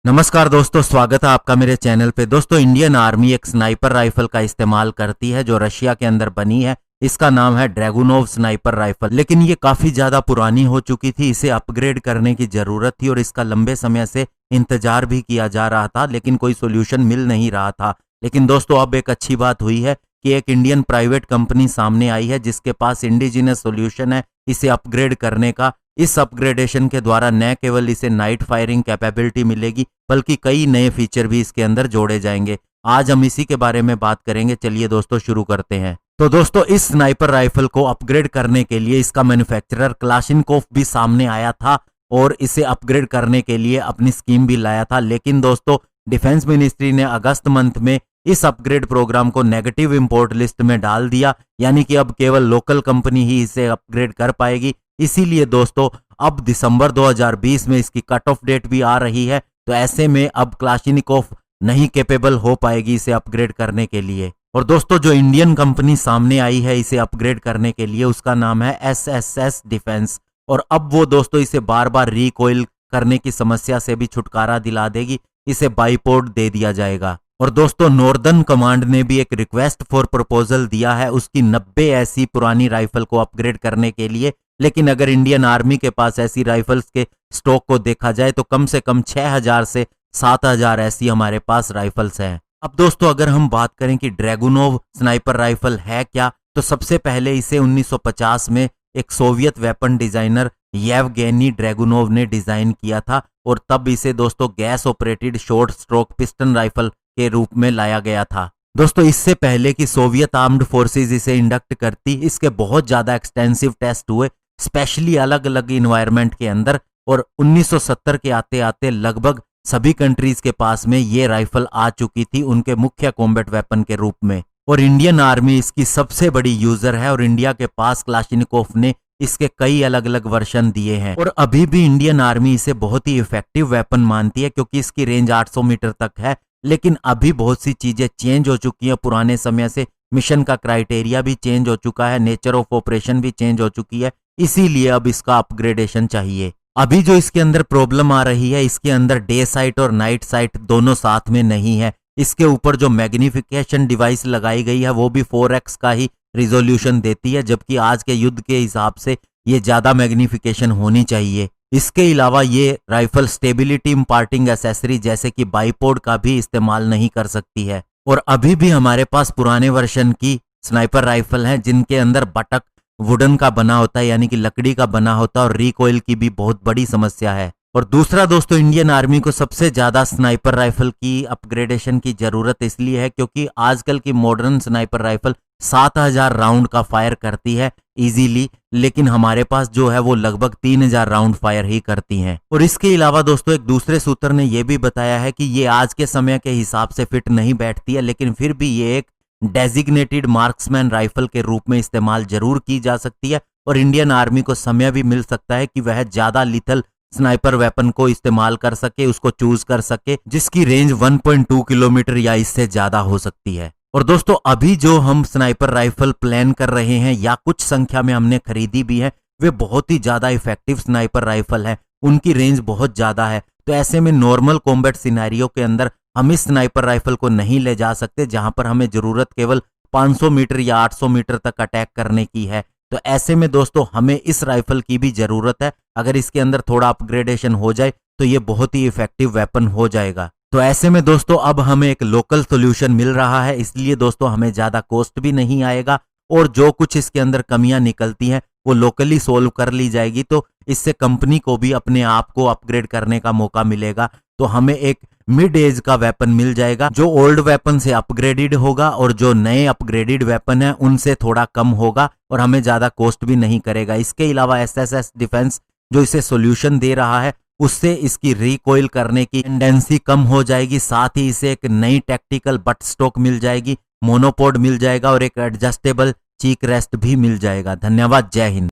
नमस्कार दोस्तों, स्वागत है आपका मेरे चैनल पे। दोस्तों, इंडियन आर्मी एक स्नाइपर राइफल का इस्तेमाल करती है जो रशिया के अंदर बनी है। इसका नाम है ड्रैगुनोव स्नाइपर राइफल। लेकिन ये काफी ज्यादा पुरानी हो चुकी थी, इसे अपग्रेड करने की जरूरत थी और इसका लंबे समय से इंतजार भी किया जा रहा था, लेकिन कोई सोल्यूशन मिल नहीं रहा था। लेकिन दोस्तों, अब एक अच्छी बात हुई है कि एक इंडियन प्राइवेट कंपनी सामने आई है जिसके पास इंडिजिनस सोल्यूशन है इसे अपग्रेड करने का। इस अपग्रेडेशन के द्वारा न केवल इसे नाइट फायरिंग कैपेबिलिटी मिलेगी, बल्कि कई नए फीचर भी इसके अंदर जोड़े जाएंगे। आज हम इसी के बारे में बात करेंगे। चलिए दोस्तों, शुरू करते हैं। तो दोस्तों, इस स्नाइपर राइफल को अपग्रेड करने के लिए इसका मैन्युफैक्चरर क्लाशिनकोफ भी सामने आया था और इसे अपग्रेड करने के लिए अपनी स्कीम भी लाया था। लेकिन दोस्तों, डिफेंस मिनिस्ट्री ने अगस्त मंथ में इस अपग्रेड प्रोग्राम को नेगेटिव इंपोर्ट लिस्ट में डाल दिया, यानी कि अब केवल लोकल कंपनी ही इसे अपग्रेड कर पाएगी। इसीलिए दोस्तों, अब दिसंबर 2020 में इसकी कट ऑफ डेट भी आ रही है। तो ऐसे में अब क्लाशिनिकोफ नहीं कैपेबल हो पाएगी इसे अपग्रेड करने के लिए। और दोस्तों, जो इंडियन कंपनी सामने आई है इसे अपग्रेड करने के लिए, उसका नाम है SSS डिफेंस। और अब वो दोस्तों इसे बार बार रिकॉइल करने की समस्या से भी छुटकारा दिला देगी, इसे बाइपोड दे दिया जाएगा। और दोस्तों, नॉर्दर्न कमांड ने भी एक रिक्वेस्ट फॉर प्रपोजल दिया है उसकी 90 ऐसी पुरानी राइफल को अपग्रेड करने के लिए। लेकिन अगर इंडियन आर्मी के पास ऐसी राइफल्स के स्टॉक को देखा जाए तो कम से कम 6000 से 7000 ऐसी हमारे पास राइफल्स हैं। अब दोस्तों, अगर हम बात करें कि ड्रैगुनोव स्नाइपर राइफल है क्या, तो सबसे पहले इसे 1950 में एक Soviet weapon designer Yevgeny Dragunov ने डिजाइन किया था। और तब इसे दोस्तों gas operated short stroke piston rifle के रूप में लाया गया था। दोस्तों, इससे पहले कि सोवियत आर्म्ड फोर्सेस इसे इंडक्ट करती, इसके बहुत ज्यादा एक्सटेंसिव टेस्ट हुए, स्पेशली अलग अलग इन्वायरमेंट के अंदर। और 1970 के आते आते लगभग सभी कंट्रीज के पास में ये राइफल आ चुकी थी उनके मुख्य कॉम्बैट वेपन के रूप में। और इंडियन आर्मी इसकी सबसे बड़ी यूजर है और इंडिया के पास क्लाशिनिकोफ ने इसके कई अलग अलग वर्जन दिए हैं। और अभी भी इंडियन आर्मी इसे बहुत ही इफेक्टिव वेपन मानती है क्योंकि इसकी रेंज 800 मीटर तक है। लेकिन अभी बहुत सी चीजें चेंज हो चुकी हैं पुराने समय से। मिशन का क्राइटेरिया भी चेंज हो चुका है, नेचर ऑफ ऑपरेशन भी चेंज हो चुकी है, इसीलिए अब इसका अपग्रेडेशन चाहिए। अभी जो इसके अंदर प्रॉब्लम आ रही है, इसके अंदर डे साइट और नाइट साइट दोनों साथ में नहीं है। इसके ऊपर जो मैग्निफिकेशन डिवाइस लगाई गई है वो भी 4x का ही रिजोल्यूशन देती है, जबकि आज के युद्ध के हिसाब से ये ज्यादा मैग्निफिकेशन होनी चाहिए। इसके अलावा ये राइफल स्टेबिलिटी इंपार्टिंग एसेसरी जैसे कि बाइपोड का भी इस्तेमाल नहीं कर सकती है। और अभी भी हमारे पास पुराने वर्जन की स्नाइपर राइफल हैं जिनके अंदर बटक वुडन का बना होता है, यानी कि लकड़ी का बना होता है, और रिकॉइल की भी बहुत बड़ी समस्या है। और दूसरा दोस्तों, इंडियन आर्मी को सबसे ज्यादा स्नाइपर राइफल की अपग्रेडेशन की जरूरत इसलिए है क्योंकि आजकल की मॉडर्न स्नाइपर राइफल 7000 राउंड का फायर करती है इजीली, लेकिन हमारे पास जो है वो लगभग 3000 राउंड फायर ही करती हैं। और इसके अलावा दोस्तों, एक दूसरे सूत्र ने यह भी बताया है कि ये आज के समय के हिसाब से फिट नहीं बैठती है, लेकिन फिर भी ये एक डेजिग्नेटेड मार्क्समैन राइफल के रूप में इस्तेमाल जरूर की जा सकती है। और इंडियन आर्मी को समय भी मिल सकता है कि वह ज्यादा लिथल स्नाइपर वेपन को इस्तेमाल कर सके, उसको चूज कर सके जिसकी रेंज 1.2 किलोमीटर या इससे ज्यादा हो सकती है। और दोस्तों, अभी जो हम स्नाइपर राइफल प्लान कर रहे हैं या कुछ संख्या में हमने खरीदी भी है, वे बहुत ही ज्यादा इफेक्टिव स्नाइपर राइफल है, उनकी रेंज बहुत ज्यादा है। तो ऐसे में नॉर्मल कॉम्बैट सिनेरियो के अंदर हम इस स्नाइपर राइफल को नहीं ले जा सकते, जहां पर हमें जरूरत केवल 500 मीटर या 800 मीटर तक अटैक करने की है। तो ऐसे में दोस्तों, हमें इस राइफल की भी जरूरत है। अगर इसके अंदर थोड़ा अपग्रेडेशन हो जाए तो ये बहुत ही इफेक्टिव वेपन हो जाएगा। तो ऐसे में दोस्तों, अब हमें एक लोकल सोल्यूशन मिल रहा है, इसलिए दोस्तों हमें ज्यादा कॉस्ट भी नहीं आएगा और जो कुछ इसके अंदर कमियां निकलती हैं वो लोकली सोल्व कर ली जाएगी। तो इससे कंपनी को भी अपने आप को अपग्रेड करने का मौका मिलेगा। तो हमें एक मिड एज का वेपन मिल जाएगा जो ओल्ड वेपन से अपग्रेडेड होगा और जो नए अपग्रेडेड वेपन है उनसे थोड़ा कम होगा और हमें ज्यादा कॉस्ट भी नहीं करेगा। इसके अलावा SSS डिफेंस जो इसे सॉल्यूशन दे रहा है उससे इसकी रिकॉइल करने की टेंडेंसी कम हो जाएगी, साथ ही इसे एक नई टैक्टिकल बट स्टॉक मिल जाएगी, मोनोपोड मिल जाएगा और एक एडजस्टेबल चीक रेस्ट भी मिल जाएगा। धन्यवाद, जय हिंद।